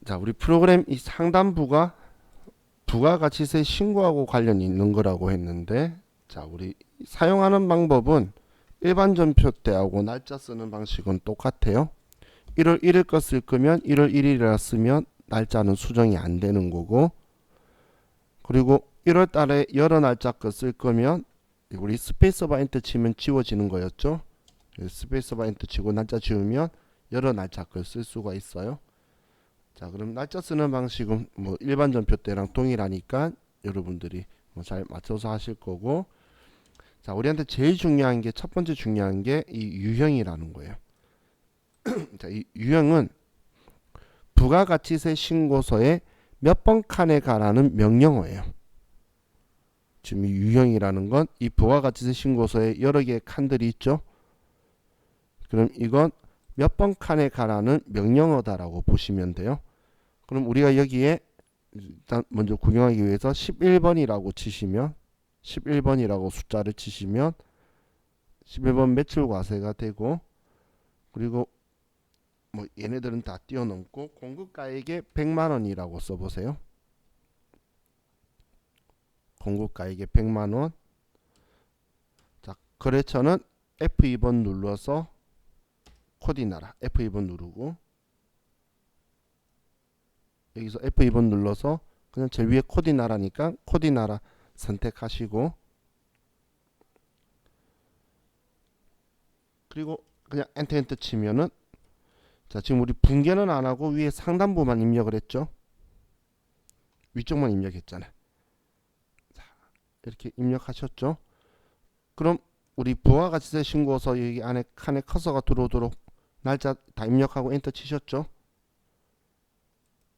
자, 우리 프로그램 이 상단부가 부가가치세 신고하고 관련이 있는 거라고 했는데, 자, 우리 사용하는 방법은 일반 전표 때하고 날짜 쓰는 방식은 똑같아요. 1월 1일 거 쓸 거면 1월 1일이라 쓰면 날짜는 수정이 안 되는 거고, 그리고 1월 달에 여러 날짜 거 쓸 거면 우리 스페이스바 엔터 치면 지워지는 거였죠. 스페이스바 엔터 치고 날짜 지우면 여러 날짜 걸 쓸 수가 있어요. 자, 그럼 날짜 쓰는 방식은 뭐 일반 전표 때랑 동일하니까 여러분들이 뭐 잘 맞춰서 하실 거고, 자, 우리한테 제일 중요한 게, 첫 번째 중요한 게 이 유형이라는 거예요. 자, 이 유형은 부가가치세 신고서에 몇 번 칸에 가라는 명령어예요. 지금 이 유형이라는 건 이 부가가치세 신고서에 여러 개의 칸들이 있죠. 그럼 이건 몇 번 칸에 가라는 명령어다라고 보시면 돼요. 그럼 우리가 여기에 일단 먼저 구경하기 위해서 11번이라고 치시면, 11번이라고 숫자를 치시면 11번 매출 과세가 되고, 그리고 뭐 얘네들은 다 뛰어넘고 공급가액에 100만 원이라고 써보세요. 공급가액에 100만 원. 자, 거래처는 F2번 눌러서 코디나라 F2번 누르고, 여기서 F2번 눌러서 그냥 제일 위에 코디나라니까 코디나라 선택하시고, 그리고 그냥 엔터 치면은, 자, 지금 우리 분계는 안 하고 위에 상단부만 입력을 했죠. 위쪽만 입력했잖아요. 자, 이렇게 입력하셨죠. 그럼 우리 부가가치세 신고서 여기 안에 칸에 커서가 들어오도록 날짜 다 입력하고 엔터 치셨죠.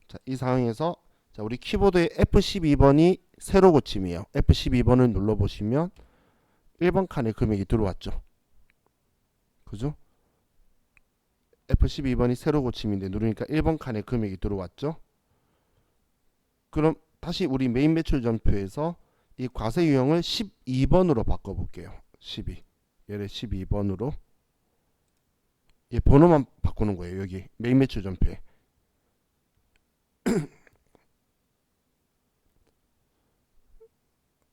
자, 이 상황에서, 자, 우리 키보드의 F12번이 세로 고침이에요. F12번을 눌러보시면 1번 칸에 금액이 들어왔죠. 그죠? F12번이 세로 고침인데 누르니까 1번 칸에 금액이 들어왔죠. 그럼 다시 우리 메인 매출 전표에서 이 과세 유형을 12번으로 바꿔볼게요. 12. 얘를 12번으로. 얘 번호만 바꾸는 거예요. 여기 메인 매출 전표에.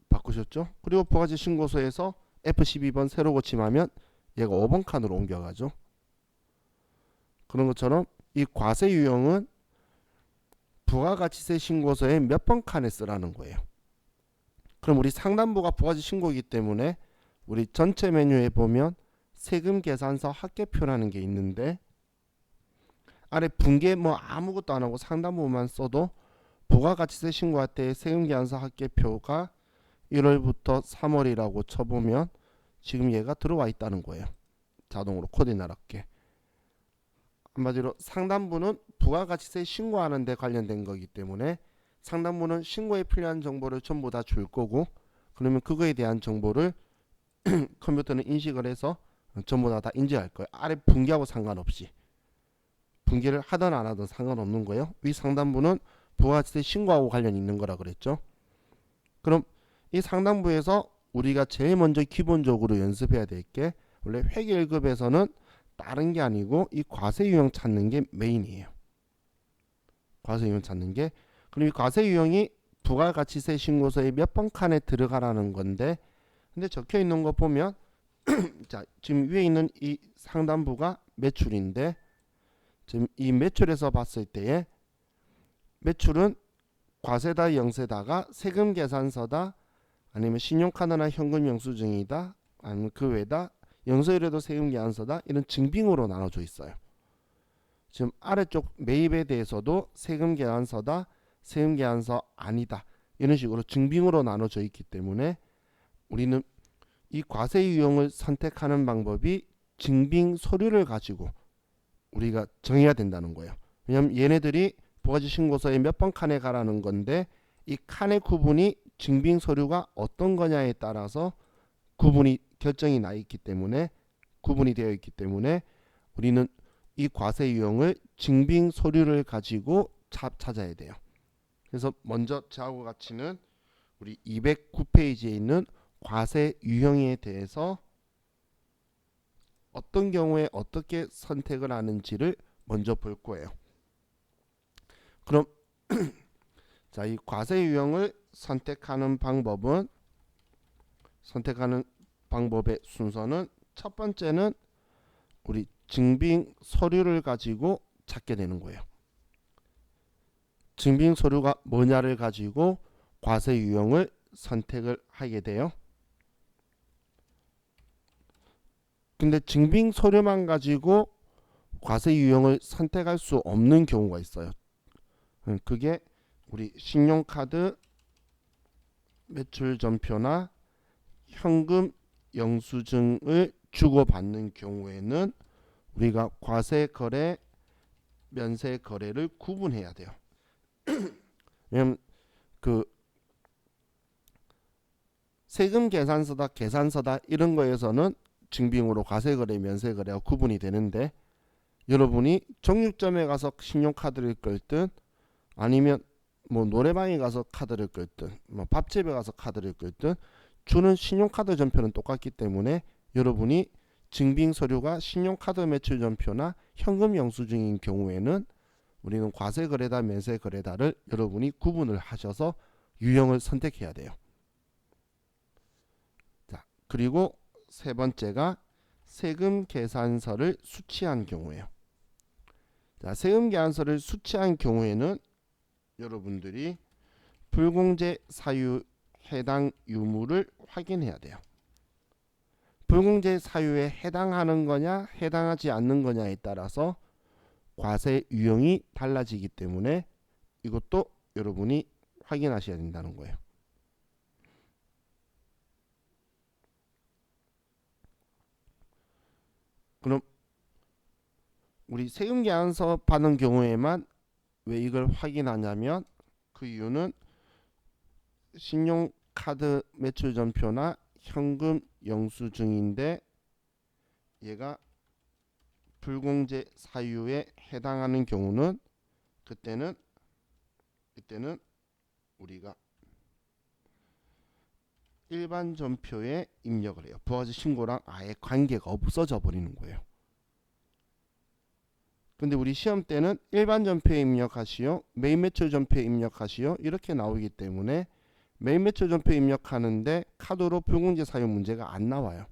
바꾸셨죠? 그리고 부가가치 신고서에서 F12번 세로 고침하면 얘가 5번 칸으로 옮겨가죠. 그런 것처럼 이 과세 유형은 부가가치세 신고서에 몇 번 칸에 쓰라는 거예요. 그럼 우리 상단부가 부가가치 신고이기 때문에 우리 전체 메뉴에 보면 세금 계산서 합계표라는 게 있는데, 아래 분계 뭐 아무것도 안 하고 상단부만 써도 부가가치세 신고할 때 세금 계산서 합계표가 1월부터 3월이라고 쳐보면 지금 얘가 들어와 있다는 거예요. 자동으로 코딩 나랍게. 한마디로 상단부는 부가가치세 신고하는 데 관련된 거기 때문에 상단부는 신고에 필요한 정보를 전부 다 줄 거고, 그러면 그거에 대한 정보를 컴퓨터는 인식을 해서 전부 다 인지할 거예요. 아래 분계하고 상관없이. 분계를 하든 안 하든 상관없는 거예요. 위 상단부는 부가가치세 신고하고 관련이 있는 거라 그랬죠. 그럼 이 상단부에서 우리가 제일 먼저 기본적으로 연습해야 될 게, 원래 회계 1급에서는 다른 게 아니고 이 과세 유형 찾는 게 메인이에요. 과세 유형 찾는 게. 그럼 이 과세 유형이 부가가치세 신고서에 몇 번 칸에 들어가라는 건데, 근데 적혀 있는 거 보면 자, 지금 위에 있는 이 상단부가 매출인데, 지금 이 매출에서 봤을 때에 매출은 과세다 영세다가 세금 계산서다, 아니면 신용카드나 현금 영수증이다, 아니면 그 외다, 영서일에도 세금 계산서다, 이런 증빙으로 나눠져 있어요. 지금 아래쪽 매입에 대해서도 세금 계산서다, 세금 계산서 아니다, 이런 식으로 증빙으로 나눠져 있기 때문에 우리는 이 과세 유형을 선택하는 방법이 증빙 서류를 가지고 우리가 정해야 된다는 거예요. 왜냐하면 얘네들이 부가가치 신고서에 몇 번 칸에 가라는 건데, 이 칸의 구분이 증빙 서류가 어떤 거냐에 따라서 구분이 결정이 나 있기 때문에, 구분이 되어 있기 때문에 우리는 이 과세 유형을 증빙 서류를 가지고 찾아야 돼요. 그래서 먼저 저하고 같이는 우리 209페이지에 있는 과세 유형에 대해서 어떤 경우에 어떻게 선택을 하는지를 먼저 볼 거예요. 그럼 자, 이 과세 유형을 선택하는 방법의 순서는 첫 번째는 우리 증빙 서류를 가지고 찾게 되는 거예요. 증빙 서류가 뭐냐를 가지고 과세 유형을 선택을 하게 돼요. 근데 증빙 서류만 가지고 과세 유형을 선택할 수 없는 경우가 있어요. 그게 우리 신용카드 매출 전표나 현금 영수증을 주고받는 경우에는 우리가 과세 거래, 면세 거래를 구분해야 돼요. 왜냐면 그 세금 계산서다, 계산서다 이런 거에서는 증빙으로 과세 거래, 면세 거래가 구분이 되는데, 여러분이 정육점에 가서 신용카드를 끌든 아니면 뭐 노래방에 가서 카드를 끌든 뭐 밥집에 가서 카드를 끌든 주는 신용카드 전표는 똑같기 때문에 여러분이 증빙 서류가 신용카드 매출 전표나 현금 영수증인 경우에는 우리는 과세 거래다, 면세 거래다를 여러분이 구분을 하셔서 유형을 선택해야 돼요. 자, 그리고 세 번째가 세금 계산서를 수취한 경우예요. 자, 세금 계산서를 수취한 경우에는 여러분들이 불공제 사유 해당 유무를 확인해야 돼요. 불공제 사유에 해당하는 거냐 해당하지 않는 거냐에 따라서 과세 유형이 달라지기 때문에 이것도 여러분이 확인하셔야 된다는 거예요. 그럼 우리 세금 계산서 받는 경우에만 왜 이걸 확인하냐면, 그 이유는 신용카드 매출 전표나 현금 영수증인데 얘가 불공제 사유에 해당하는 경우는 그때는 우리가 일반 전표에 입력을 해요. 부가세 신고랑 아예 관계가 없어져 버리는 거예요. 근데 우리 시험 때는 일반 전표에 입력하시오, 매입 매출 전표에 입력하시오 이렇게 나오기 때문에 매입 매출 전표에 입력하는데 카드로 불공제 사유 문제가 안 나와요.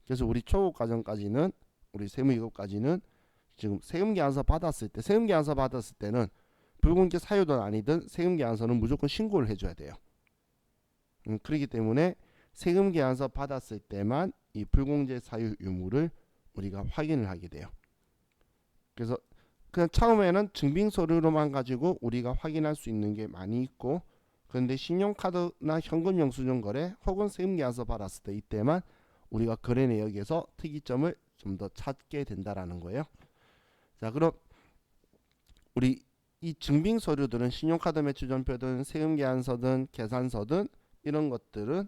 그래서 우리 초급 과정까지는, 우리 세무 2급까지는 지금 세금 계산서 받았을 때는 불공제 사유든 아니든 세금 계산서는 무조건 신고를 해줘야 돼요. 그렇기 때문에 세금 계산서 받았을 때만 이 불공제 사유 유무를 우리가 확인을 하게 돼요. 그래서 그냥 처음에는 증빙 서류로만 가지고 우리가 확인할 수 있는 게 많이 있고, 그런데 신용카드나 현금 영수증 거래 혹은 세금 계산서 받았을 때 이때만 우리가 거래 내역에서 특이점을 좀 더 찾게 된다라는 거예요. 자, 그럼 우리 이 증빙 서류들은 신용카드 매출 전표든 세금 계산서든 계산서든 이런 것들은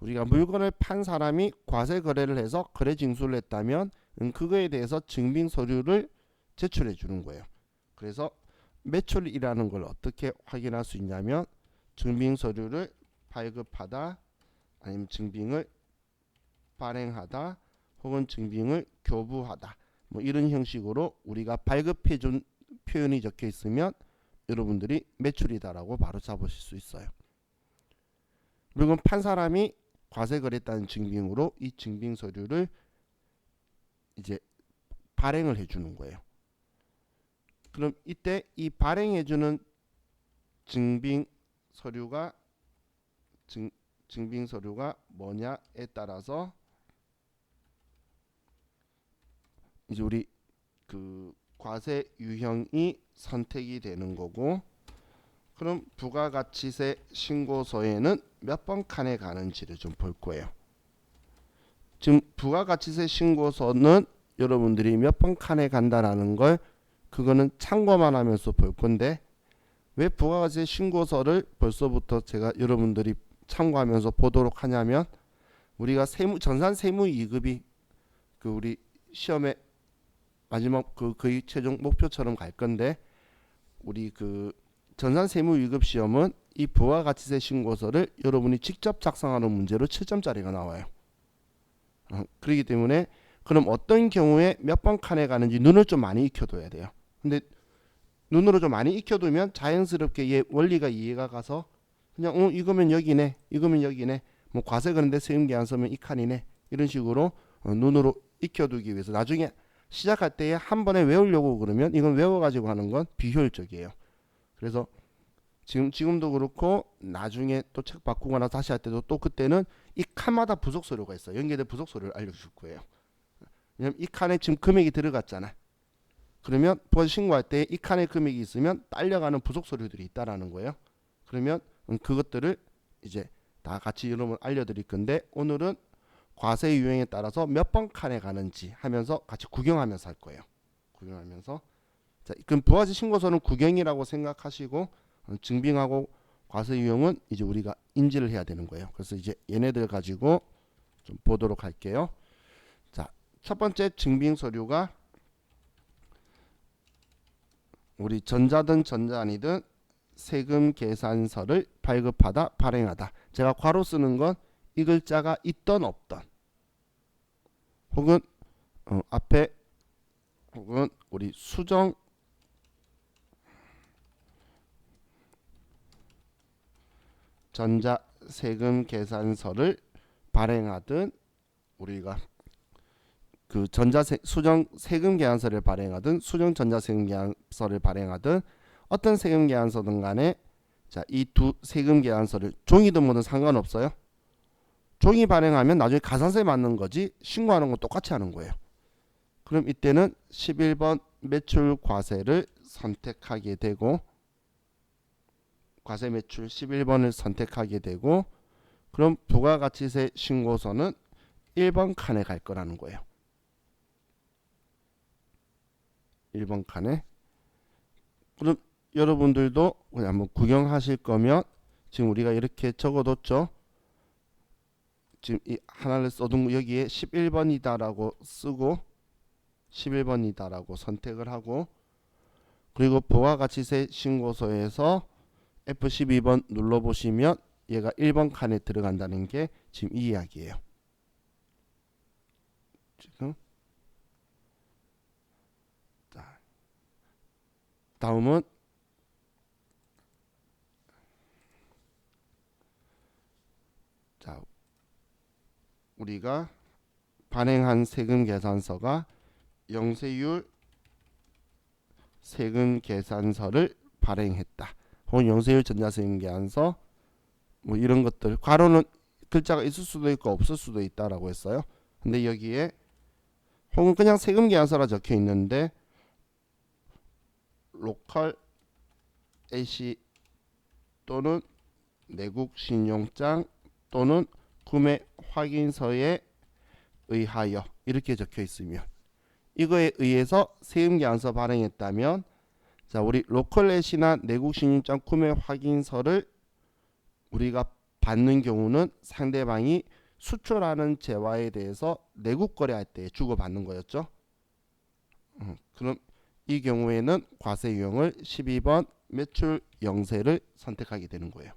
우리가 물건을 판 사람이 과세 거래를 해서 거래 징수를 했다면 그거에 대해서 증빙 서류를 제출해 주는 거예요. 그래서 매출이라는 걸 어떻게 확인할 수 있냐면, 증빙 서류를 발급하다 아니면 증빙을 발행하다 혹은 증빙을 교부하다 뭐 이런 형식으로 우리가 발급해 준 표현이 적혀 있으면 여러분들이 매출이다라고 바로 잡으실 수 있어요. 물건 판 사람이 과세 거래했다는 증빙으로 이 증빙 서류를 이제 발행을 해 주는 거예요. 그럼 이때 이 발행해 주는 증빙 서류가 뭐냐에 따라서 이제 우리 그 과세 유형이 선택이 되는 거고, 그럼 부가가치세 신고서에는 몇 번 칸에 가는지를 좀 볼 거예요. 지금 부가가치세 신고서는 여러분들이 몇 번 칸에 간다라는 걸 그거는 참고만 하면서 볼 건데, 왜 부가가치세 신고서를 벌써부터 제가 여러분들이 참고하면서 보도록 하냐면, 우리가 전산 세무 2급이 그 우리 시험의 마지막 거의 최종 목표처럼 갈 건데, 우리 그 전산 세무 2급 시험은 이 부가가치세 신고서를 여러분이 직접 작성하는 문제로 7점짜리가 나와요. 그렇기 때문에 그럼 어떤 경우에 몇 번 칸에 가는지 눈을 좀 많이 익혀둬야 돼요. 근데 눈으로 좀 많이 익혀두면 자연스럽게 얘 원리가 이해가 가서 그냥 이거면 여기네, 이거면 여기네, 뭐 과세 그런데 세금계 안 쓰면 이 칸이네, 이런 식으로 눈으로 익혀두기 위해서 나중에 시작할 때에 한 번에 외우려고 그러면 이건 외워가지고 하는 건 비효율적이에요. 그래서 지금도 그렇고 나중에 또 책 바꾸거나 다시 할 때도 또 그때는 이 칸마다 부속 서류가 있어요. 연계된 부속 서류를 알려줄 거예요. 왜냐면 이 칸에 지금 금액이 들어갔잖아. 그러면 부가세 신고할 때 이 칸에 금액이 있으면 딸려가는 부속 서류들이 있다라는 거예요. 그러면 그것들을 이제 다 같이 여러분 알려드릴 건데 오늘은 과세 유형에 따라서 몇 번 칸에 가는지 하면서 같이 구경하면서 할 거예요. 구경하면서 자, 그럼 부가세 신고서는 구경이라고 생각하시고 증빙하고 과세 유형은 이제 우리가 인지를 해야 되는 거예요. 그래서 이제 얘네들 가지고 좀 보도록 할게요. 자, 첫 번째 증빙 서류가 우리 전자든 전자 아니든 세금 계산서를 발급하다 발행하다. 제가 괄호 쓰는 건 이 글자가 있던 없던 혹은 앞에 혹은 우리 수정 전자 세금 계산서를 발행하든 우리가 그 수정 세금 계산서를 발행하든 수정 전자 세금 계산서를 발행하든 어떤 세금 계산서든 간에 자, 이 두 세금 계산서를 종이든 뭐든 상관없어요. 종이 발행하면 나중에 가산세 맞는 거지 신고하는 건 똑같이 하는 거예요. 그럼 이때는 11번 매출 과세를 선택하게 되고 과세 매출 11번을 선택하게 되고 그럼 부가가치세 신고서는 1번 칸에 갈 거라는 거예요. 1번 칸에. 그럼 여러분들도 그냥 한번 구경하실 거면 지금 우리가 이렇게 적어뒀죠. 지금 이 하나를 써둔 여기에 11번이다라고 쓰고 11번이다라고 선택을 하고 그리고 부가가치세 신고서에서 F12번 눌러보시면 얘가 1번 칸에 들어간다는 게 지금 이 이야기예요. 지금 자, 다음은 자, 우리가 발행한 세금 계산서가 영세율 세금 계산서를 발행했다. 혹은 영세율 전자세금 계산서 뭐 이런 것들 괄호는 글자가 있을 수도 있고 없을 수도 있다라고 했어요. 근데 여기에 혹은 그냥 세금 계산서라 적혀 있는데 로컬 AC 또는 내국 신용장 또는 구매 확인서에 의하여 이렇게 적혀 있으면 이거에 의해서 세금 계산서 발행했다면 자, 우리 로컬 AC나 내국 신용장 구매 확인서를 우리가 받는 경우는 상대방이 수출하는 재화에 대해서 내국 거래할 때 주고받는 거였죠. 그럼 이 경우에는 과세 유형을 12번 매출 영세를 선택하게 되는 거예요.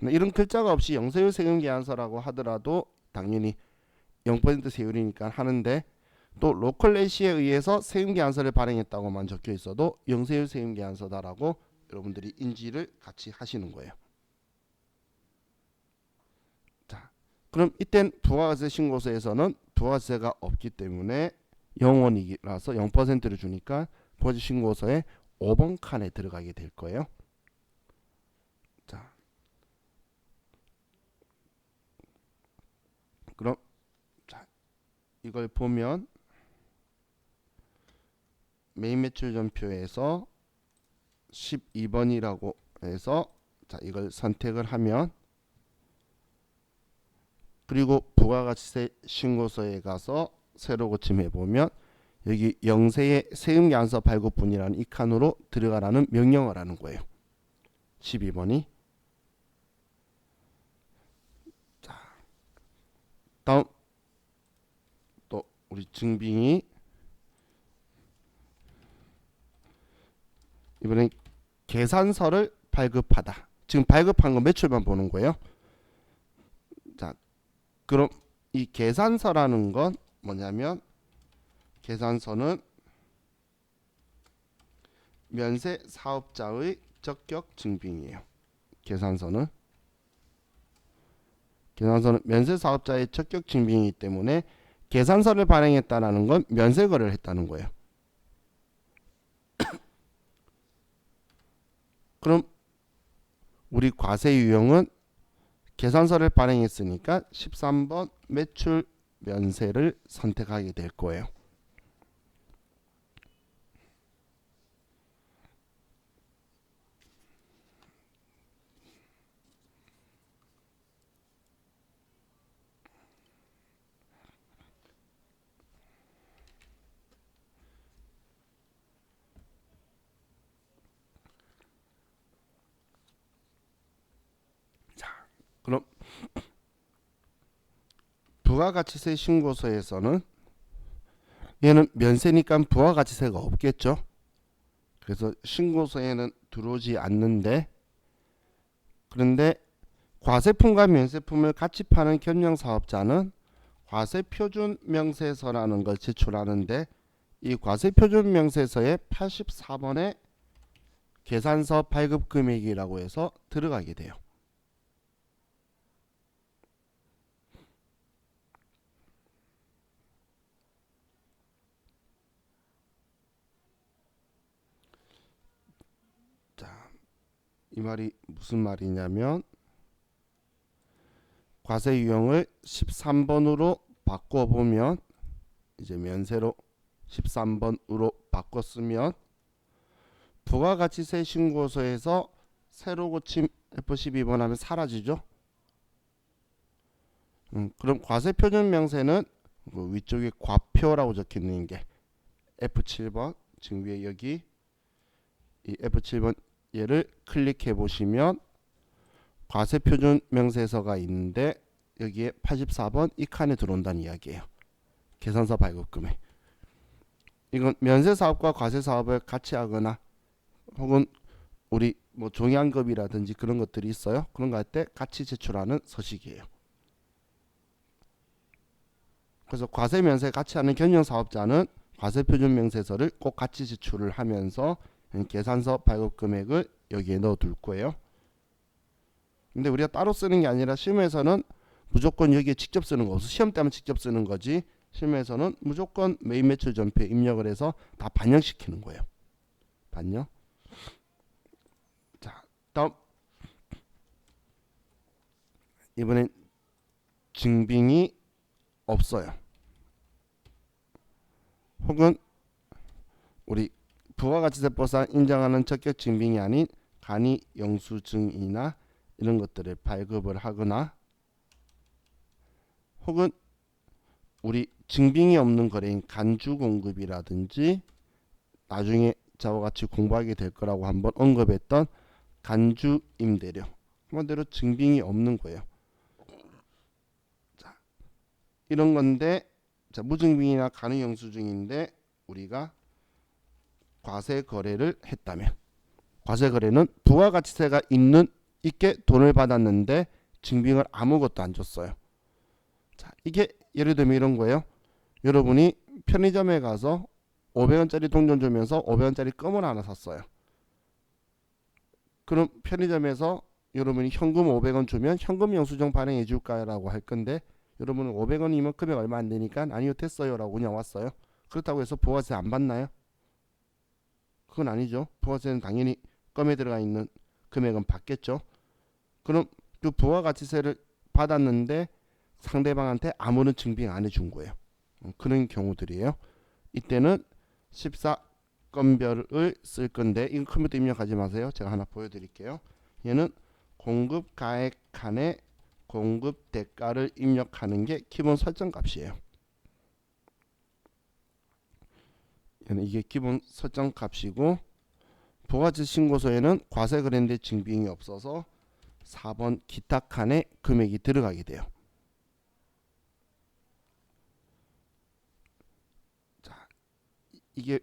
이런 글자가 없이 영세율 세금 계산서라고 하더라도 당연히 0% 세율이니까 하는데 또 로컬 AC에 의해서 세금 계산서를 발행했다고만 적혀 있어도 영세율 세금 계산서다라고 여러분들이 인지를 같이 하시는 거예요. 자, 그럼 이땐 부가가세 신고서에서는 부가세가 없기 때문에 0원이라서 0%를 주니까 부가세 신고서에 5번 칸에 들어가게 될 거예요. 자, 그럼 자, 이걸 보면 메인 매출 전표에서 12번이라고 해서 자, 이걸 선택을 하면 그리고 부가가치세 신고서에 가서 세로 고침해 보면 여기 영세의 세금 계산서 발급분이라는 이 칸으로 들어가라는 명령을 하는 거예요. 12번이. 자, 다음 또 우리 증빙이 이번엔 계산서를 발급하다. 지금 발급한 거 매출만 보는 거예요. 자, 그럼 이 계산서라는 건 뭐냐면 계산서는 면세 사업자의 적격 증빙이에요. 계산서는 면세 사업자의 적격 증빙이기 때문에 계산서를 발행했다라는 건 면세 거래를 했다는 거예요. 그럼 우리 과세 유형은 계산서를 발행했으니까 13번 매출 면세를 선택하게 될 거예요. 그럼 부가가치세 신고서에서는 얘는 면세니까 부가가치세가 없겠죠. 그래서 신고서에는 들어오지 않는데, 그런데 과세품과 면세품을 같이 파는 겸용사업자는 과세표준명세서라는 걸 제출하는데, 이 과세표준명세서에 84번에 계산서 발급금액이라고 해서 들어가게 돼요. 자, 이 말이 무슨 말이냐면 과세 유형을 13번으로 바꿔보면, 이제 면세로 13번으로 바꿨으면 부가가치세 신고서에서 새로 고침 F12번 하면 사라지죠. 그럼 과세표준명세는 그 위쪽에 과표라고 적혀있는 게 F7번, 지금 위에 여기 이 F7번 얘를 클릭해 보시면 과세표준명세서가 있는데 여기에 84번 이 칸에 들어온다는 이야기예요. 계산서 발급금액. 이건 면세사업과 과세사업을 같이 하거나 혹은 우리 뭐 종양급이라든지 그런 것들이 있어요. 그런 거 할 때 같이 제출하는 서식이에요. 그래서 과세 면세 같이 하는 겸용사업자는 과세표준명세서를 꼭 같이 제출을 하면서 계산서 발급금액을 여기에 넣어둘 거예요. 근데 우리가 따로 쓰는 게 아니라 실무에서는 무조건 여기에 직접 쓰는 거 없어. 시험 때만 직접 쓰는 거지. 실무에서는 무조건 매입 매출 전표에 입력을 해서 다 반영시키는 거예요. 반영. 자, 다음 이번엔 증빙이 없어요. 혹은 우리 부가가치세법상 인정하는 적격 증빙이 아닌 간이 영수증이나 이런 것들을 발급을 하거나, 혹은 우리 증빙이 없는 거래인 간주공급이라든지 나중에 저와 같이 공부하게 될 거라고 한번 언급했던 간주임대료, 한마디로 증빙이 없는 거예요. 자, 이런 건데, 자, 무증빙이나 간의 영수증인데 우리가 과세 거래를 했다면, 과세 거래는 부가가치세가 있게 돈을 받았는데 증빙을 아무것도 안 줬어요. 자, 이게 예를 들면 이런 거예요. 여러분이 편의점에 가서 500원짜리 동전 주면서 500원짜리 껌을 하나 샀어요. 그럼 편의점에서 여러분이 현금 500원 주면 현금 영수증 발행해 줄까요? 라고 할 건데, 여러분은 500원이면 금액 얼마 안 되니까 아니요 됐어요 라고 그냥 왔어요. 그렇다고 해서 부가세 안 받나요? 그건 아니죠. 부가세는 당연히 껌에 들어가 있는 금액은 받겠죠. 그럼 그 부가가치세를 받았는데 상대방한테 아무런 증빙 안 해준 거예요. 그런 경우들이에요. 이때는 14건별을 쓸 건데, 이건 컴퓨터 입력하지 마세요. 제가 하나 보여드릴게요. 얘는 공급가액 칸에 공급 대가를 입력하는 게 기본 설정 값이에요. 얘는 이게 기본 설정 값이고, 부가가치 신고서에는 과세 거래인데 증빙이 없어서 4번 기타 칸에 금액이 들어가게 돼요. 자, 이게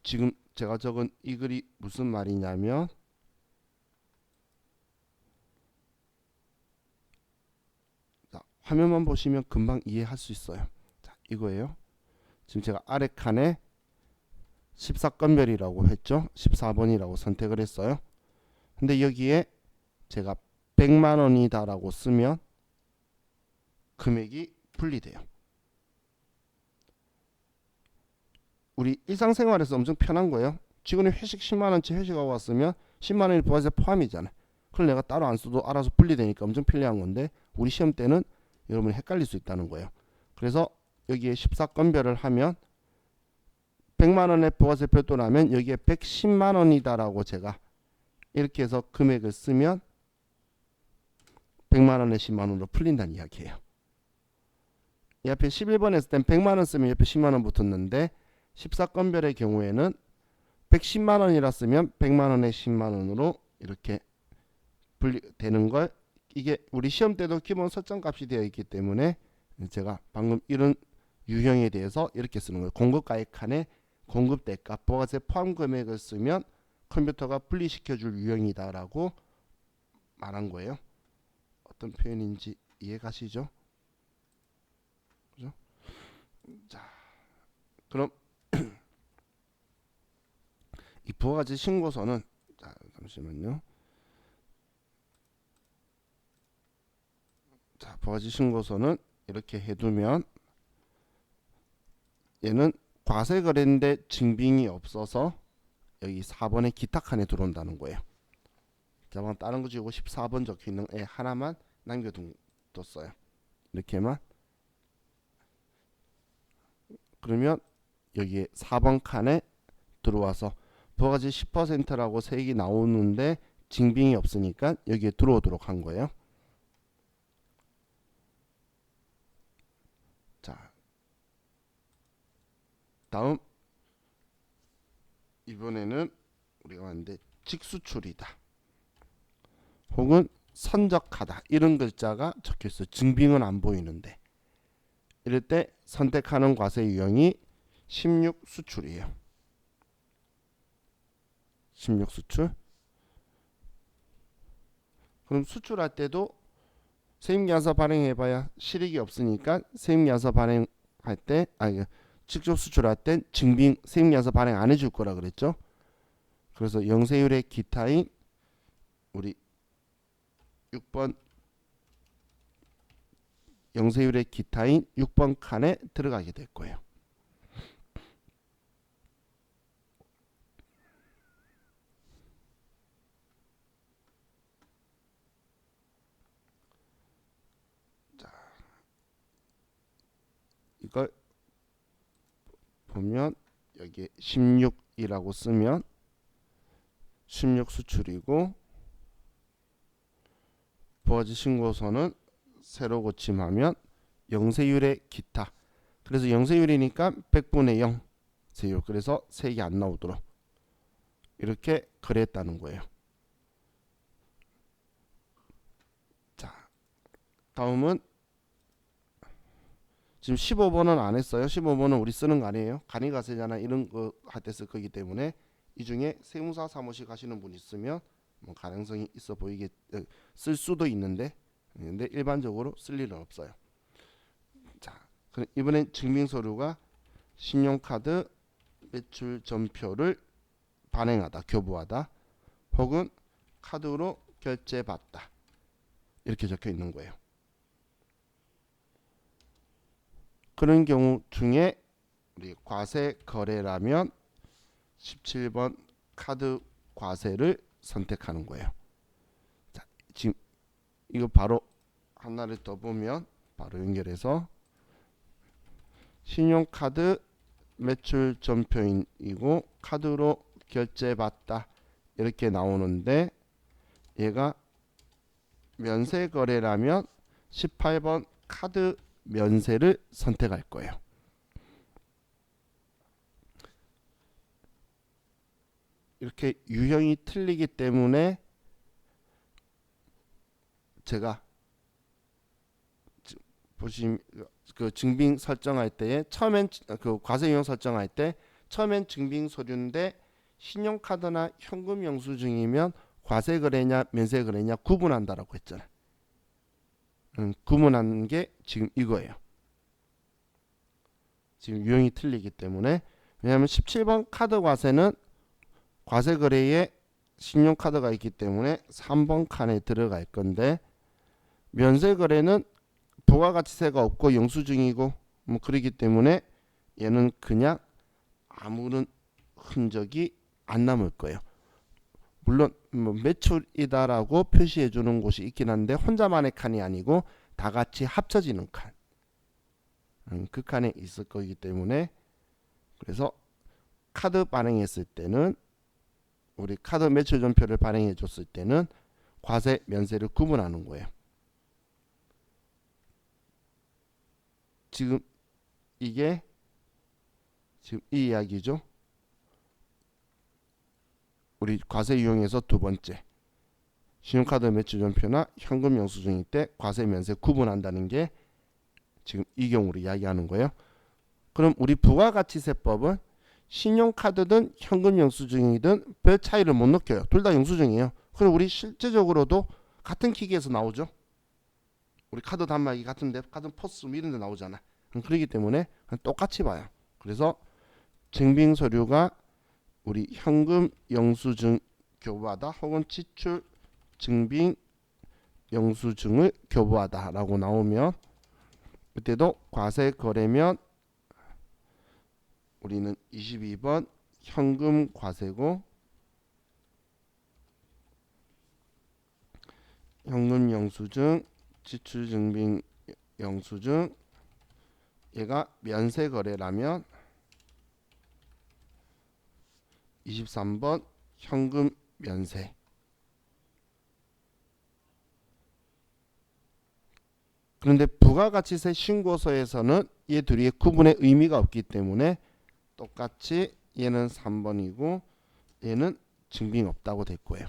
지금 제가 적은 이 글이 무슨 말이냐면, 자, 화면만 보시면 금방 이해할 수 있어요. 자, 이거예요. 지금 제가 아래 칸에 14건별이라고 했죠. 14번이라고 선택을 했어요. 근데 여기에 제가 100만 원이다라고 쓰면 금액이 분리돼요. 우리 일상생활에서 엄청 편한 거예요. 직원이 회식 10만 원치 회식하고 왔으면 10만 원이 부가세 포함이잖아요. 그걸 내가 따로 안 써도 알아서 분리되니까 엄청 편리한 건데 우리 시험 때는 여러분이 헷갈릴 수 있다는 거예요. 그래서 여기에 14건별을 하면 100만 원의 부가세 별도 나면 여기에 110만 원이다라고 제가 이렇게 해서 금액을 쓰면 100만 원에 10만 원으로 풀린다는 이야기예요. 이 앞에 11번 했을 땐 100만 원 쓰면 옆에 10만 원 붙었는데 14건별의 경우에는 110만 원이라 쓰면 100만 원에 10만 원으로 이렇게 분리되는 걸, 이게 우리 시험 때도 기본 설정값이 되어 있기 때문에 제가 방금 이런 유형에 대해서 이렇게 쓰는 거예요. 공급가액 칸에 공급대가 부가세 포함 금액을 쓰면 컴퓨터가 분리시켜줄 유형이다라고 말한 거예요. 어떤 표현인지 이해가시죠? 그죠? 자, 그럼 이 부가세 신고서는, 자, 잠시만요. 자, 부가세 신고서는 이렇게 해두면 얘는 과세 거래인데 증빙이 없어서 여기 4번의 기타 칸에 들어온다는 거예요. 자, 다른 거 지우고 14번 적혀 있는 애 하나만 남겨뒀어요. 이렇게만. 그러면 여기에 4번 칸에 들어와서 부가세 10%라고 세액이 나오는데 증빙이 없으니까 여기에 들어오도록 한 거예요. 자, 다음 이번에는 우리가 왔는데 직수출이다 혹은 선적하다 이런 글자가 적혀있어요. 증빙은 안 보이는데 이럴 때 선택하는 과세 유형이 16수출이에요. 16수출. 그럼 수출할 때도 세입계약서 발행해봐야 실익이 없으니까 세입계약서 발행할 때, 직접 수출할 땐 증빙 세입계약서 발행 안 해줄 거라 그랬죠. 그래서 영세율의 기타인 우리 6번 영세율의 기타인 6번 칸에 들어가게 될 거예요. 자, 이걸 보면 여기 16이라고 쓰면 16 수출이고 부가세 신고서는 새로 고침하면 영세율의 기타. 그래서 영세율이니까 100분의 0 세율. 그래서 세액이 안 나오도록 이렇게 거래했다는 거예요. 자, 다음은 지금 15번은 안 했어요. 15번은 우리 쓰는 거 아니에요. 간이가세자나 이런 거 할 때 쓸 거기 때문에 이 중에 세무사 사무실 가시는 분 있으면 뭐 가능성이 있어 보이게 쓸 수도 있는데 근데 일반적으로 쓸 일은 없어요. 자, 그럼 이번엔 증빙서류가 신용카드 매출 전표를 발행하다, 교부하다 혹은 카드로 결제받다 이렇게 적혀 있는 거예요. 그런 경우 중에 우리 과세 거래라면 17번 카드 과세를 선택하는 거예요. 자, 지금 이거 바로 하나를 더 보면 바로 연결해서 신용카드 매출 전표인이고 카드로 결제받다 이렇게 나오는데 얘가 면세 거래라면 18번 카드 면세를 선택할 거예요. 이렇게 유형이 틀리기 때문에 제가 보시면 그 증빙 설정할 때에 처음엔 그 과세 유형 설정할 때 처음엔 증빙 서류인데 신용카드나 현금 영수증이면 과세 거래냐 면세 거래냐 구분한다라고 했잖아요. 구분하는 게 지금 이거예요. 지금 유형이 틀리기 때문에 왜냐하면 17번 카드 과세는 과세 거래에 신용카드가 있기 때문에 3번 칸에 들어갈 건데, 면세 거래는 부가가치세가 없고 영수증이고 뭐 그러기 때문에 얘는 그냥 아무런 흔적이 안 남을 거예요. 물론 뭐 매출이다라고 표시해 주는 곳이 있긴 한데 혼자만의 칸이 아니고 다 같이 합쳐지는 칸, 그 칸에 있을 거기 때문에, 그래서 카드 발행했을 때는, 우리 카드 매출 전표를 발행해 줬을 때는 과세 면세를 구분하는 거예요. 지금 이게 지금 이 이야기죠. 우리 과세 유형에서 두 번째, 신용카드 매출 전표나 현금 영수증일 때 과세 면세 구분한다는 게 지금 이 경우로 이야기하는 거예요. 그럼 우리 부가가치세법은 신용카드든 현금 영수증이든 별 차이를 못 느껴요. 둘 다 영수증이에요. 그리고 우리 실제적으로도 같은 기계에서 나오죠. 우리 카드 단말기 같은데, 카드 포스 이런 데 나오잖아. 그렇기 때문에 똑같이 봐요. 그래서 증빙 서류가 우리 현금 영수증 교부하다 혹은 지출 증빙 영수증을 교부하다 라고 나오면, 그때도 과세 거래면 우리는 22번 현금 과세고, 현금 영수증, 지출 증빙 영수증, 얘가 면세 거래라면 23번 현금 면세. 그런데 부가가치세 신고서에서는 얘 둘이 구분의 의미가 없기 때문에 똑같이 얘는 3번이고 얘는 증빙 없다고 될 거예요.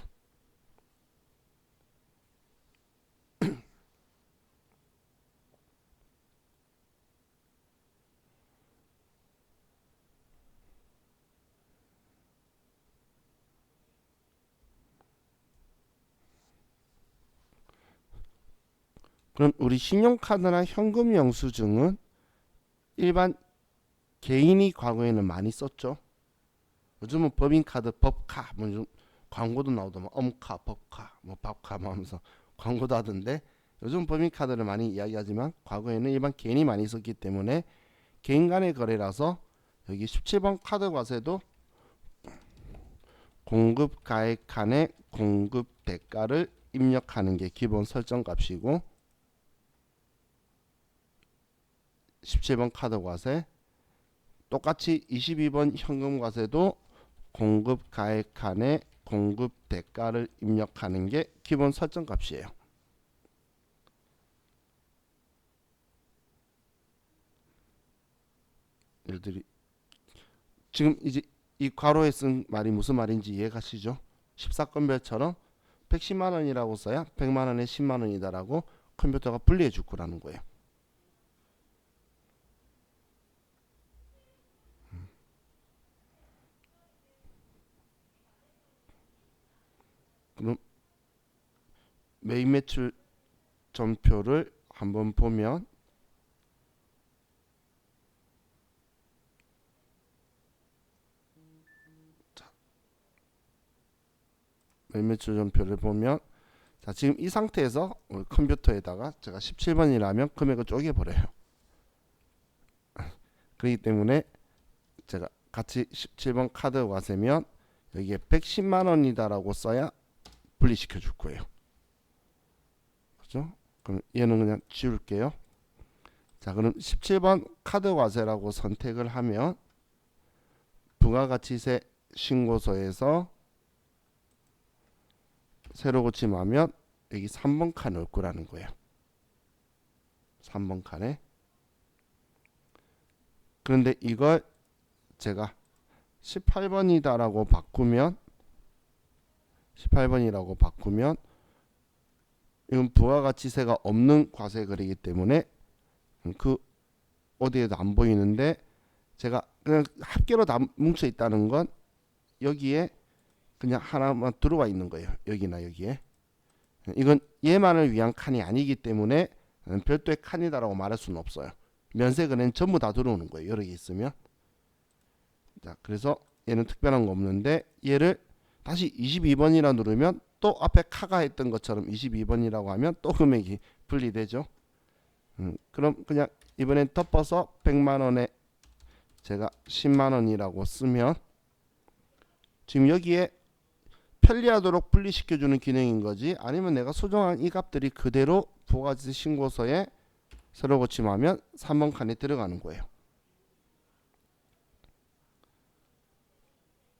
그럼 우리 신용카드나 현금 영수증은 일반 개인이 과거에는 많이 썼죠. 요즘은 법인카드, 법카, 뭐 요즘 광고도 나오더만 엄카, 법카, 뭐 밥카 뭐 하면서 광고도 하던데, 요즘 법인카드를 많이 이야기하지만 과거에는 일반 개인이 많이 썼기 때문에 개인 간의 거래라서 여기 17번 카드 과세도 공급 가액 칸에 공급 대가를 입력하는 게 기본 설정 값이고, 17번 카드 과세 똑같이 22번 현금 과세도 공급 가액 칸에 공급 대가를 입력하는 게 기본 설정 값이에요. 예를 들이 지금 이제 이 괄호에 쓴 말이 무슨 말인지 이해가시죠? 14건별처럼 110만 원이라고 써야 100만 원에 10만 원이다라고 컴퓨터가 분리해 줄 거라는 거예요. 그럼 매입 매출 전표를 한번 보면, 매입 매출 전표를 보면, 자 지금 이 상태에서 우리 컴퓨터에다가 제가 17번이라면 금액을 쪼개버려요. 그렇기 때문에 제가 같이 17번 카드 과세면 여기에 110만 원이다라고 써야 분리시켜 줄 거예요. 그죠? 그럼 얘는 그냥 지울게요. 자, 그럼 17번 카드 과세라고 선택을 하면 부가가치세 신고서에서 새로 고침하면 여기 3번 칸을 올 거라는 거예요. 3번 칸에. 그런데 이걸 제가 18번이다라고 바꾸면, 18번이라고 바꾸면 이건 부가가치세가 없는 과세거래이기 때문에 그 어디에도 안 보이는데, 제가 그냥 합계로 다 뭉쳐 있다는 건 여기에 그냥 하나만 들어와 있는 거예요. 여기나 여기에. 이건 얘만을 위한 칸이 아니기 때문에 별도의 칸이다라고 말할 수는 없어요. 면세거래는 전부 다 들어오는 거예요. 여러 개 있으면. 자, 그래서 얘는 특별한 거 없는데 얘를 다시 22번이라 누르면 또 앞에 카가 했던 것처럼 22번이라고 하면 또 금액이 분리되죠. 그럼 그냥 이번엔 덮어서 100만원에 제가 10만원이라고 쓰면 지금 여기에 편리하도록 분리시켜주는 기능인 거지, 아니면 내가 수정한 이 값들이 그대로 부가세 신고서에 새로 고침하면 3번 칸에 들어가는 거예요.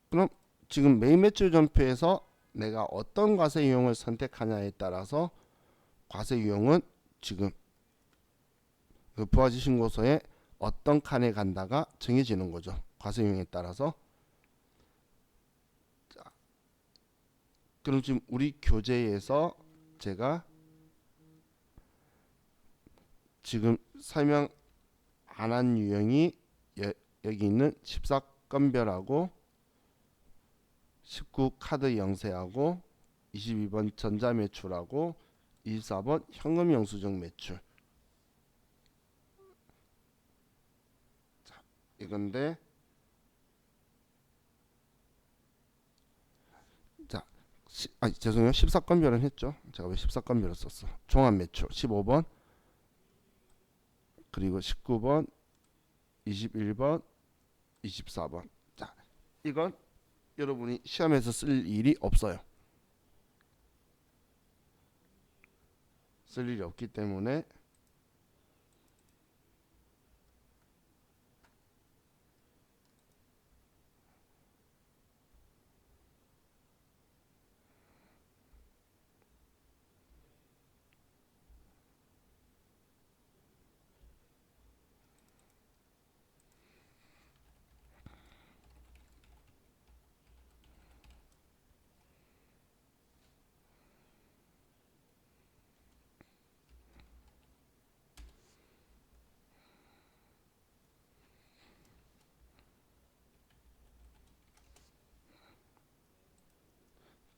그럼 지금 매입 매출 전표에서 내가 어떤 과세 유형을 선택하냐에 따라서 과세 유형은 지금 그 부가세 신고서에 어떤 칸에 간다가 정해지는 거죠. 과세 유형에 따라서. 자, 그럼 지금 우리 교재에서 제가 지금 설명 안 한 유형이 여기 있는 14건별하고 19 카드 영세하고 22번 전자매출하고 24번 현금 영수증 매출. 자, 이건데 자, 죄송해요. 14건별은 했죠. 제가 왜 14건별을 썼어. 종합매출 15번 그리고 19번 21번 24번. 자, 이건 여러분이 시험에서 쓸 일이 없어요. 쓸 일이 없기 때문에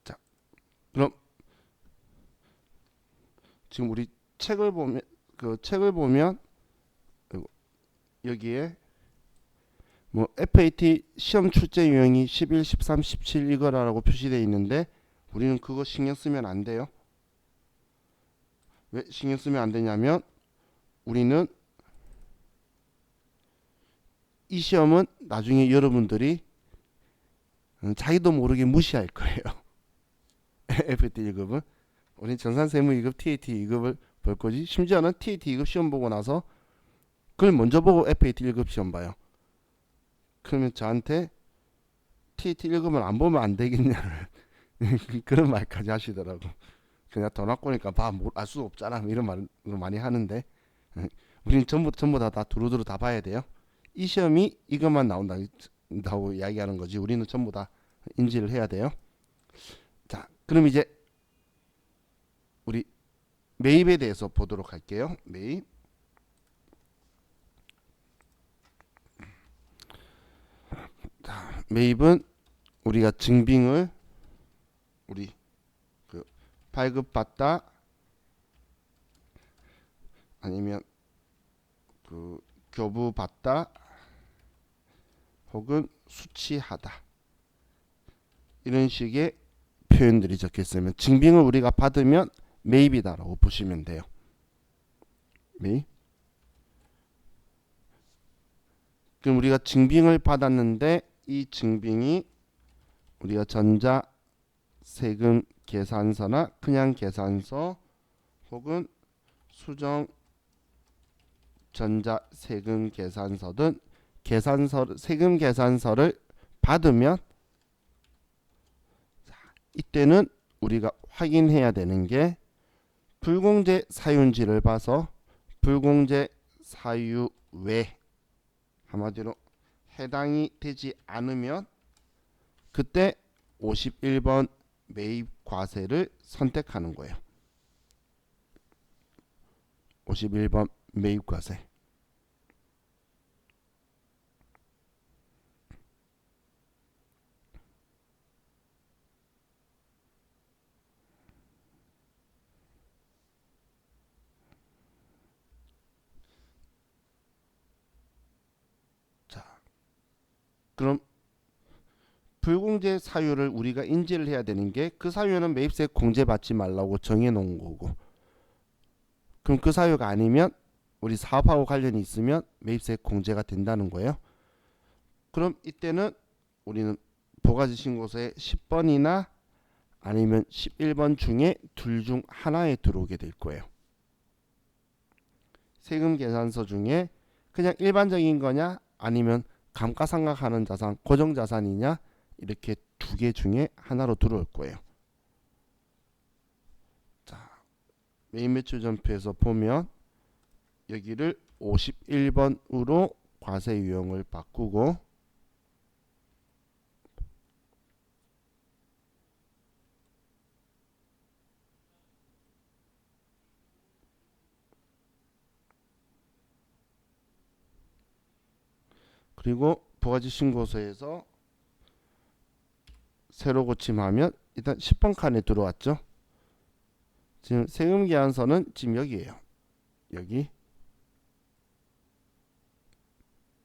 자, 그럼 지금 우리 책을 보면 여기에 뭐 FAT 시험 출제 유형이 11, 13, 17 이거라고 표시되어 있는데 우리는 그거 신경 쓰면 안 돼요. 왜 신경 쓰면 안 되냐면 우리는 이 시험은 나중에 여러분들이 자기도 모르게 무시할 거예요. FAT 1급은 우리 정산세무 2급, TAT 2급을 볼 거지. 심지어는 TAT 2급 시험 보고 나서 그걸 먼저 보고 FAT 1급 시험 봐요. 그러면 저한테 TAT 1급은 안 보면 안 되겠냐는 그런 말까지 하시더라고. 그냥 돈 아고니까 알 수 없잖아, 이런 말을 많이 하는데 우리는 전부 다 두루두루 다 봐야 돼요. 이 시험이 이것만 나온다고 이야기하는 거지 우리는 전부 다 인지를 해야 돼요. 자, 그럼 이제 우리 매입에 대해서 보도록 할게요. 매입. 자, 매입은 우리가 증빙을 우리 그 발급받다 아니면 그 교부받다 혹은 수취하다 이런 식의 표현들이 적혀 있으면 증빙을 우리가 받으면 매입이다라고 보시면 돼요. 매입. 그럼 우리가 증빙을 받았는데 이 증빙이 우리가 전자 세금 계산서나 그냥 계산서 혹은 수정 전자 세금 계산서든 세금 계산서를 받으면 이때는 우리가 확인해야 되는 게 불공제 사유인지를 봐서 불공제 사유 외 한마디로 해당이 되지 않으면 그때 51번 매입 과세를 선택하는 거예요. 51번 매입 과세. 자, 그럼 불공제 사유를 우리가 인지를 해야 되는 게 그 사유는 매입세 공제받지 말라고 정해놓은 거고, 그럼 그 사유가 아니면 우리 사업하고 관련이 있으면 매입세 공제가 된다는 거예요. 그럼 이때는 우리는 부가지 신고서에 10번이나 아니면 11번 중에 둘 중 하나에 들어오게 될 거예요. 세금 계산서 중에 그냥 일반적인 거냐 아니면 감가상각하는 자산, 고정자산이냐 이렇게 두 개 중에 하나로 들어올 거예요. 자, 매입 매출 전표에서 보면 여기를 51번으로 과세 유형을 바꾸고, 그리고 부가지 신고서에서 새로 고침하면 일단 10번 칸에 들어왔죠. 지금 세금 계산서는 지금 여기에요.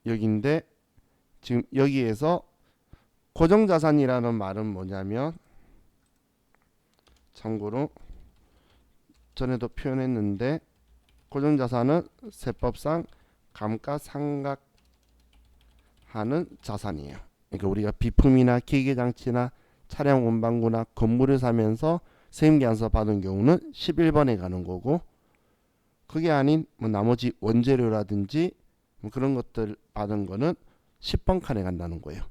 여기인데 지금 여기에서 고정자산이라는 말은 뭐냐면, 참고로 전에도 표현했는데 고정자산은 세법상 감가상각하는 자산이에요. 그러니까 우리가 비품이나 기계장치나 차량 운반구나 건물을 사면서 세금계산서 받은 경우는 11번에 가는 거고, 그게 아닌 뭐 나머지 원재료라든지 뭐 그런 것들 받은 거는 10번 칸에 간다는 거예요.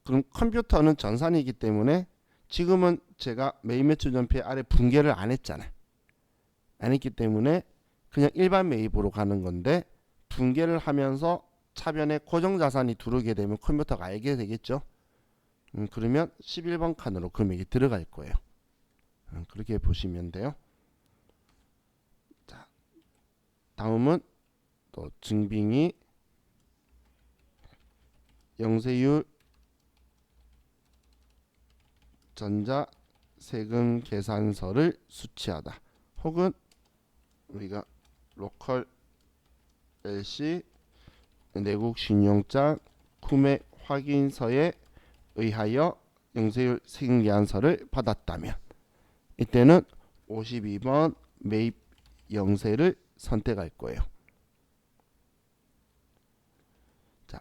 그럼 컴퓨터는 전산이기 때문에 지금은 제가 매입 매출 전표에 아래 분계를 안 했잖아요. 안 했기 때문에 그냥 일반 매입으로 가는 건데, 분계를 하면서 차변에 고정자산이 들어오게 되면 컴퓨터가 알게 되겠죠. 그러면 11번 칸으로 금액이 들어갈 거예요. 그렇게 보시면 돼요. 자, 다음은 또 증빙이 영세율 전자세금 계산서를 수취하다, 혹은 우리가 로컬 LC 내국신용장 구매 확인서에 의하여 영세율 세금 계산서를 받았다면 이때는 52번 매입 영세를 선택할 거예요. 자,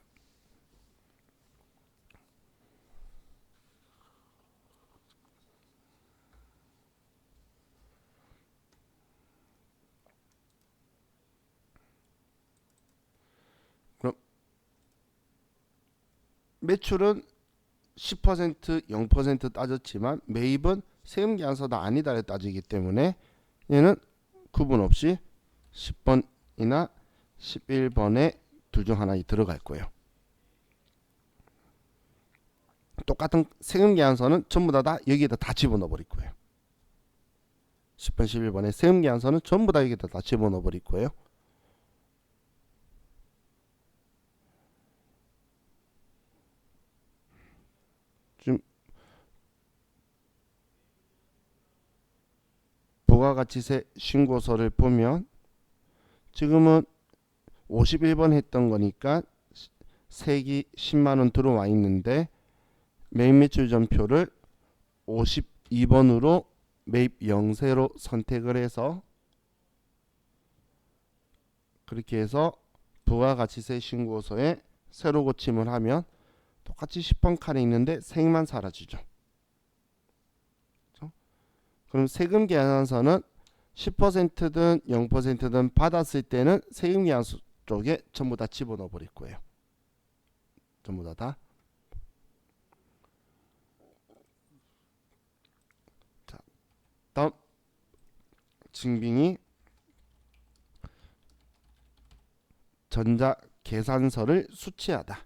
그럼 매출은 10% 0% 따졌지만 매입은 세금 계산서다 아니다를 따지기 때문에 얘는 구분 없이 10번이나 11번에 둘 중 하나에 들어갈 거예요. 똑같은 세금 계산서는 전부 다 여기에다 다 집어넣어 버릴 거예요. 10번 11번에 세금 계산서는 전부 다 여기에다 다 집어넣어 버릴 거예요. 지금 부가가치세 신고서를 보면 지금은 51번 했던 거니까 세기 10만원 들어와 있는데, 매입 매출 전표를 52번으로 매입 영세로 선택을 해서 그렇게 해서 부가가치세 신고서에 새로 고침을 하면 똑같이 10번 칸에 있는데 세액만 사라지죠. 그렇죠? 그럼 세금 계산서는 10%든 0%든 받았을 때는 세금 계산서 쪽에 전부 다 집어넣어 버릴 거예요. 전부 다. 자, 다음 증빙이 전자계산서를 수취하다.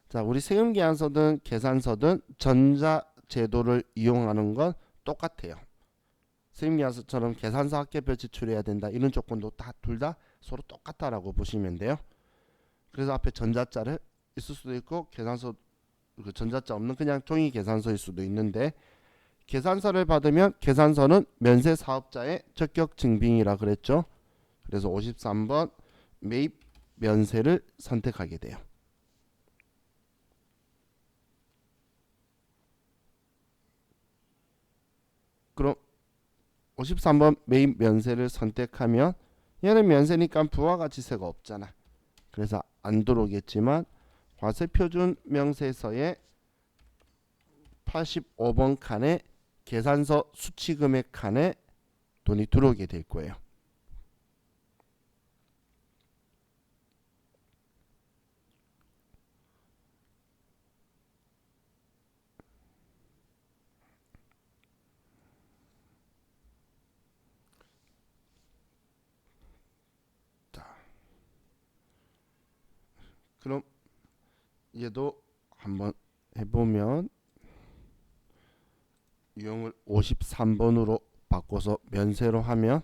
자, 우리 세금 계산서든 계산서든 전자제도를 이용하는 건 똑같아요. 세금 계산서처럼 계산서 합계표 제출해야 된다 이런 조건도 다 둘 다 서로 똑같다라고 보시면 돼요. 그래서 앞에 전자자를 있을 수도 있고 계산서 그 전자자 없는 그냥 종이 계산서일 수도 있는데, 계산서를 받으면 계산서는 면세 사업자의 적격 증빙이라 그랬죠. 그래서 53번 매입 면세를 선택하게 돼요. 그럼 53번 매입 면세를 선택하면 얘는 면세니까 부가가치세가 없잖아. 그래서 안 들어오겠지만 과세표준 명세서에 85번 칸에 계산서 수치금액 칸에 돈이 들어오게 될 거예요. 자, 그럼 얘도 한번 해보면 유형을 53번으로 바꿔서 면세로 하면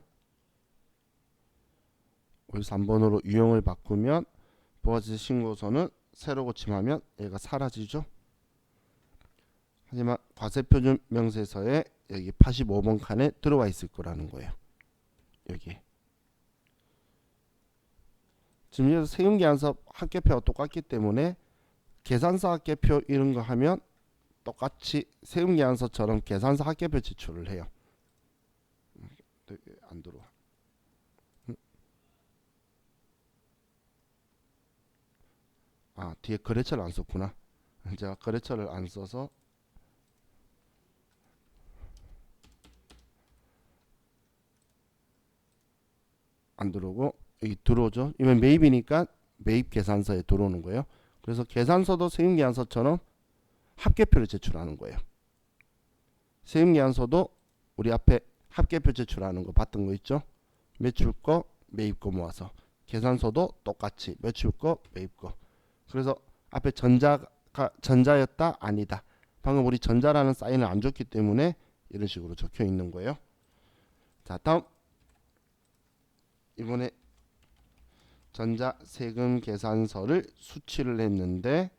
53번으로 유형을 바꾸면 부가세 신고서는 새로 고침하면 얘가 사라지죠. 하지만 과세표준 명세서에 여기 85번 칸에 들어와 있을 거라는 거예요. 여기 지금 여기서 세금계산서 합계표가 똑같기 때문에 계산서 합계표 이런 거 하면 똑같이 세금계산서처럼 계산서 합계표 제출을 해요. 안 들어와. 아, 뒤에 거래처를 안 썼구나. 제가 거래처를 안 써서 안 들어오고 여기 들어오죠. 이건 매입이니까 매입 계산서에 들어오는 거예요. 그래서 계산서도 세금계산서처럼 합계표를 제출하는 거예요. 세금계산서도 우리 앞에 합계표 제출하는 거 봤던 거 있죠. 매출거 매입거 모아서 계산서도 똑같이 매출거 매입거. 그래서 앞에 전자가 전자였다 아니다. 방금 우리 전자라는 사인을 안 줬기 때문에 이런 식으로 적혀 있는 거예요. 자, 다음 이번에 전자 세금 계산서를 수치를 했는데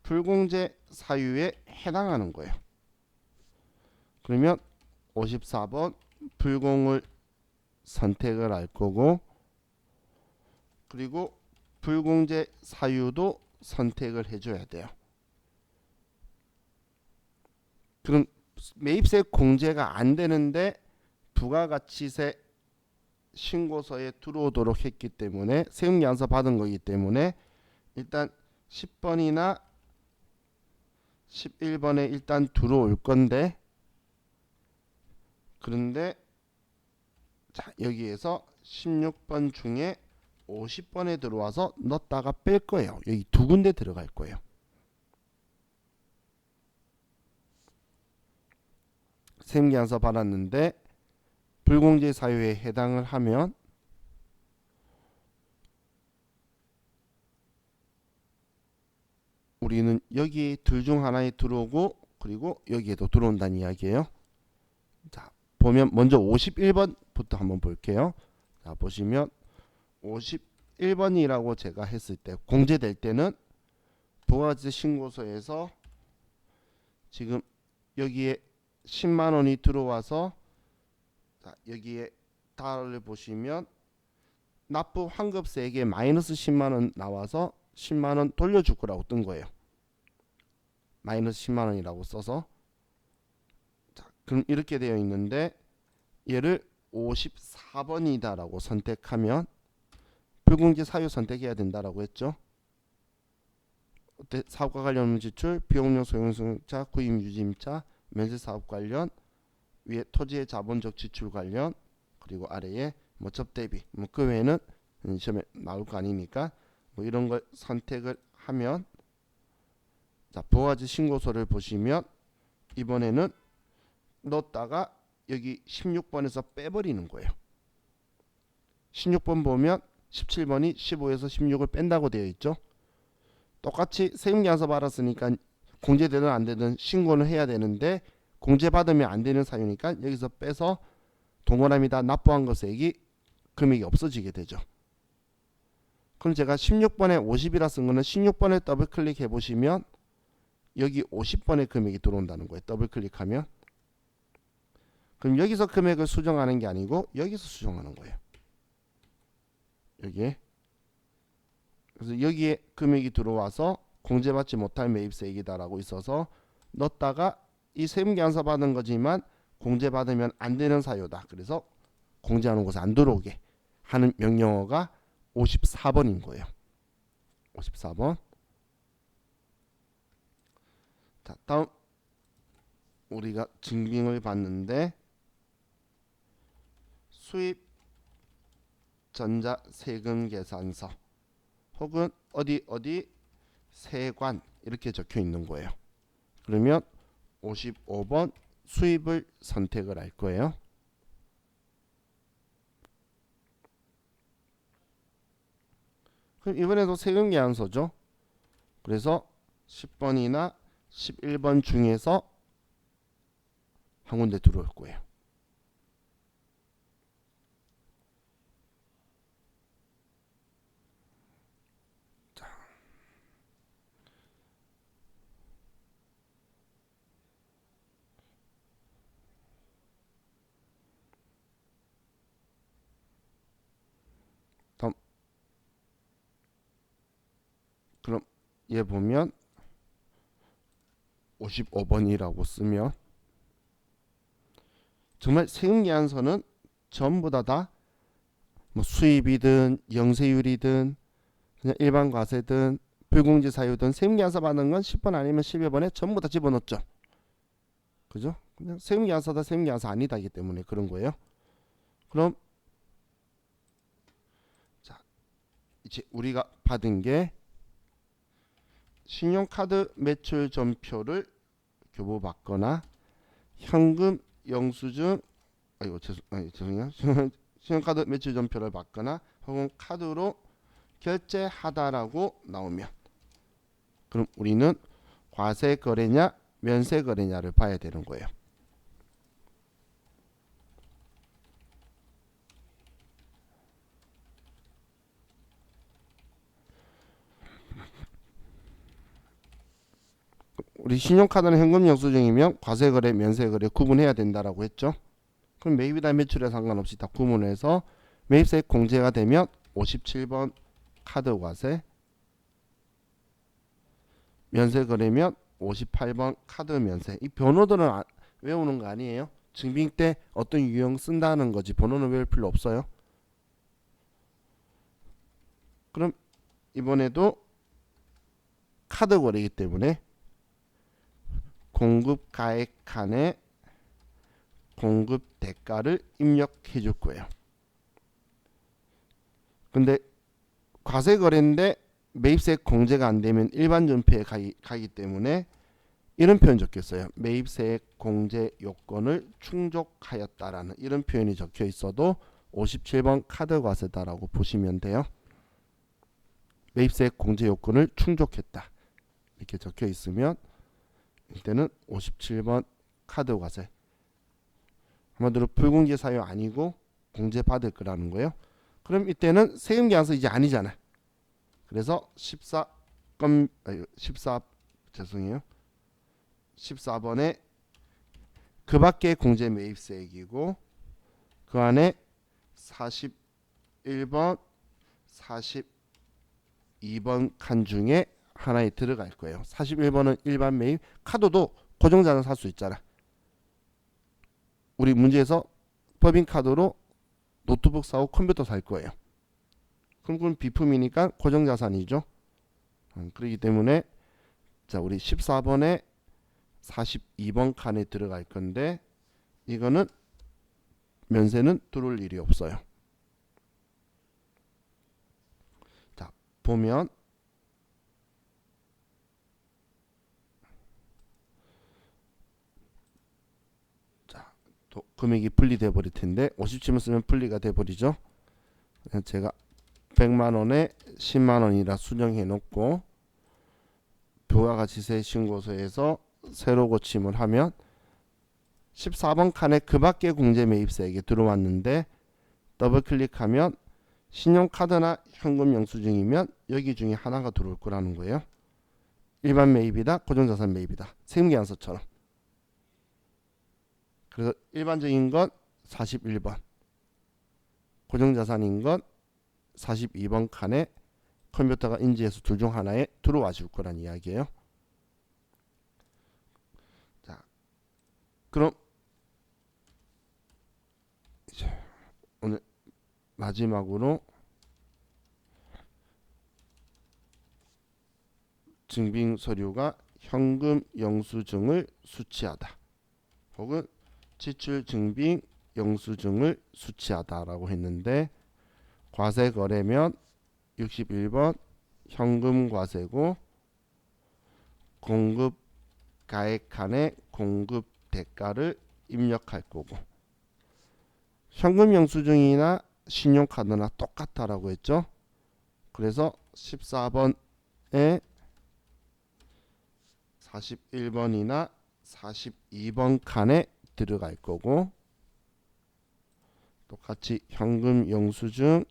불공제 사유에 해당하는 거예요. 그러면 54번 불공을 선택을 할 거고, 그리고 불공제 사유도 선택을 해줘야 돼요. 그럼 매입세 공제가 안 되는데 부가가치세 신고서에 들어오도록 했기 때문에 세금계산서 받은 거기 때문에 일단 10번이나 11번에 일단 들어올 건데, 그런데 자 여기에서 16번 중에 50번에 들어와서 넣었다가 뺄 거예요. 여기 두 군데 들어갈 거예요. 세금계산서 받았는데 불공제 사유에 해당을 하면 우리는 여기 둘 중 하나에 들어오고 그리고 여기에도 들어온다는 이야기예요. 자, 보면 먼저 51번부터 한번 볼게요. 자, 보시면 51번이라고 제가 했을 때 공제될 때는 부가가치 신고서에서 지금 여기에 10만 원이 들어와서, 자, 여기에 달을 보시면 납부 환급세액에 마이너스 10만 원 나와서 10만 원 돌려줄 거라고 뜬 거예요. 마이너스 10만 원이라고 써서. 자, 그럼 이렇게 되어 있는데 얘를 54번이다라고 선택하면 불공제 사유 선택해야 된다라고 했죠. 사업과 관련 업무 지출, 비용료 소용수용자, 구입 유지임차, 면세 사업 관련, 위에 토지의 자본적 지출 관련, 그리고 아래에 뭐 접대비, 뭐 그 외에는 시험에 나올 거 아니니까 뭐 이런 걸 선택을 하면, 자, 부가가치 신고서를 보시면 이번에는 넣었다가 여기 16번에서 빼버리는 거예요. 16번 보면 17번이 15에서 16을 뺀다고 되어 있죠. 똑같이 세금계산서 받았으니까 공제되든 안 되든 신고는 해야 되는데 공제받으면 안 되는 사유니까 여기서 빼서 동그라미다 납부한 것액이 금액이 없어지게 되죠. 그럼 제가 16번에 50이라 쓴 거는 16번에 더블 클릭해 보시면 여기 50번의 금액이 들어온다는 거예요. 더블 클릭하면. 그럼 여기서 금액을 수정하는 게 아니고 여기서 수정하는 거예요. 여기에 그래서 여기에 금액이 들어와서 공제받지 못할 매입세액이다라고 있어서 넣었다가 이 세금계산서 받은 거지만 공제받으면 안 되는 사유다. 그래서 공제하는 곳에 안 들어오게 하는 명령어가 54번인 거예요. 54번. 자, 다음 우리가 증빙을 봤는데 수입 전자세금계산서 혹은 어디 세관 이렇게 적혀 있는 거예요. 그러면 55번 수입을 선택을 할 거예요. 그럼 이번에도 세금계산서죠. 그래서 10번이나 11번 중에서 한 군데 들어올 거예요. 자, 다음 그럼 얘 보면 55번이라고 쓰면 정말 세금계산서는 전부 다 뭐 수입이든 영세율이든 그냥 일반 과세든 불공제 사유든 세금계산서 받는 건 10번 아니면 11번에 전부 다 집어넣었죠. 그죠? 그냥 세금계산서다 세금계산서 아니다기 때문에 그런 거예요. 그럼 자 이제 우리가 받은 게 신용카드 매출 전표를 교부받거나 현금 영수증 죄송해요. 신용카드 매출 전표를 받거나 혹은 카드로 결제하다라고 나오면 그럼 우리는 과세 거래냐 면세 거래냐를 봐야 되는 거예요. 우리 신용카드는 현금 영수증이면 과세 거래 면세 거래 구분해야 된다라고 했죠. 그럼 매입이나 매출에 상관없이 다 구분해서 매입세액 공제가 되면 57번 카드 과세, 면세 거래면 58번 카드 면세. 이 번호들은 외우는 거 아니에요. 증빙 때 어떤 유형 쓴다는 거지 번호는 외울 필요 없어요. 그럼 이번에도 카드 거래이기 때문에 공급 가액 칸에 공급 대가를 입력해 줄 거예요. 근데 과세 거래인데 매입세액 공제가 안 되면 일반 전표에 가기 때문에 이런 표현 적혔어요. 매입세액 공제 요건을 충족하였다라는 이런 표현이 적혀 있어도 57번 카드 과세다라고 보시면 돼요. 매입세액 공제 요건을 충족했다 이렇게 적혀 있으면 이때는 57번 카드 과세. 한마디로 불공제 사유 아니고 공제 받을 거라는 거예요. 그럼 이때는 세금계산서 이제 아니잖아. 그래서 14번에 그 밖에 공제 매입세액이고 그 안에 41번, 42번 칸 중에 하나에 들어갈 거예요. 41번은 일반 매입. 카드도 고정자산 살 수 있잖아. 우리 문제에서 법인카드로 노트북 사고 컴퓨터 살 거예요. 그럼 그건 비품이니까 고정자산이죠. 그렇기 때문에 자 우리 14번에 42번 칸에 들어갈 건데 이거는 면세는 들어올 일이 없어요. 자 보면 자 또 금액이 분리돼 버릴 텐데 57만 쓰면 분리가 돼 버리죠. 제가 100만원에 10만원이라 수정해 놓고 부가가치세 신고서에서 새로 고침을 하면 14번 칸에 그 밖에 공제 매입세액이 들어왔는데 더블 클릭하면 신용카드나 현금 영수증이면 여기 중에 하나가 들어올 거라는 거예요. 일반 매입이다 고정자산 매입이다 세금계산서처럼. 그래서 일반적인 건 41번 고정자산인 건 42번 칸에 컴퓨터가 인지해서 둘 중 하나에 들어와 줄 거란 이야기예요. 자, 그럼 이제 오늘 마지막으로 증빙 서류가 현금 영수증을 수취하다 혹은 지출 증빙 영수증을 수취하다라고 했는데 과세 거래면 61번 현금 과세고 공급 가액칸에 공급 대가를 입력할 거고 현금 영수증이나 신용카드나 똑같다라고 했죠. 그래서 14번에 41번이나 42번 칸에 들어갈 거고 똑같이 현금 영수증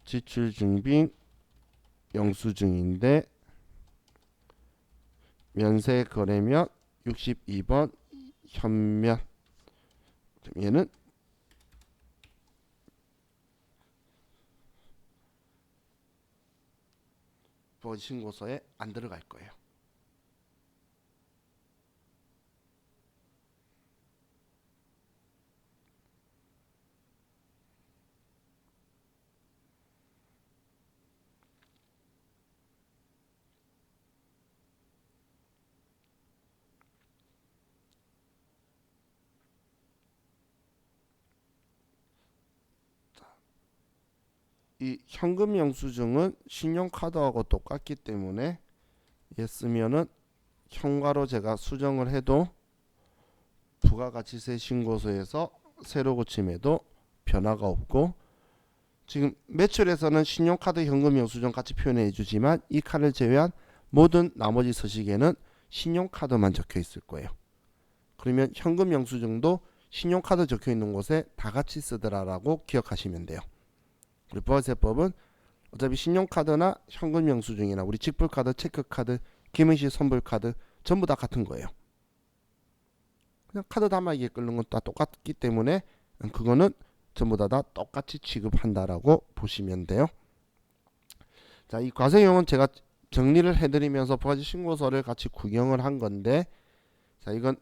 지출 증빙 영수증인데 면세 거래면 62번 현면 얘는 부가세 신고서에 안 들어갈 거예요. 이 현금 영수증은 신용카드하고 똑같기 때문에 얘 쓰면은 현가로 제가 수정을 해도 부가가치세 신고서에서 세로 고침해도 변화가 없고 지금 매출에서는 신용카드 현금 영수증 같이 표현해 주지만 이 칸을 제외한 모든 나머지 서식에는 신용카드만 적혀 있을 거예요. 그러면 현금 영수증도 신용카드 적혀 있는 곳에 다 같이 쓰더라라고 기억하시면 돼요. 우리 부가세법은 어차피 신용카드나 현금 영수증이나 우리 직불카드, 체크카드, 김행시 선불카드 전부 다 같은 거예요. 그냥 카드 담아기에 끓는 건 다 똑같기 때문에 그거는 전부 다 똑같이 취급한다라고 보시면 돼요. 자, 이 과세형은 제가 정리를 해드리면서 부가세 신고서를 같이 구경을 한 건데, 자, 이건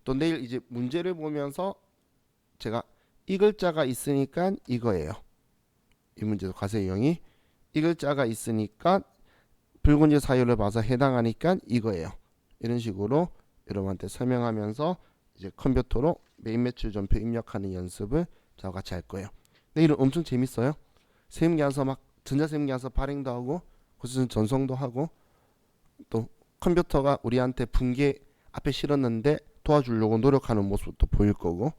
또 내일 이제 문제를 보면서 제가 이 글자가 있으니까 이거예요. 이 문제도 과세형이 이 글자가 있으니까 불문제 사유를 봐서 해당하니까 이거예요. 이런 식으로 여러분한테 설명하면서 이제 컴퓨터로 메인 매출 전표 입력하는 연습을 저와 같이 할 거예요. 내일은 엄청 재밌어요. 세임계산서 막 전자세임계산서 발행도 하고 고수선 전송도 하고 또 컴퓨터가 우리한테 분계 앞에 실었는데 도와주려고 노력하는 모습도 보일 거고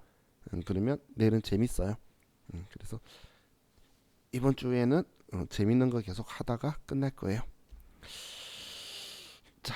그러면 내일은 재밌어요. 그래서 이번 주에는 재밌는 거 계속 하다가 끝날 거예요. 자.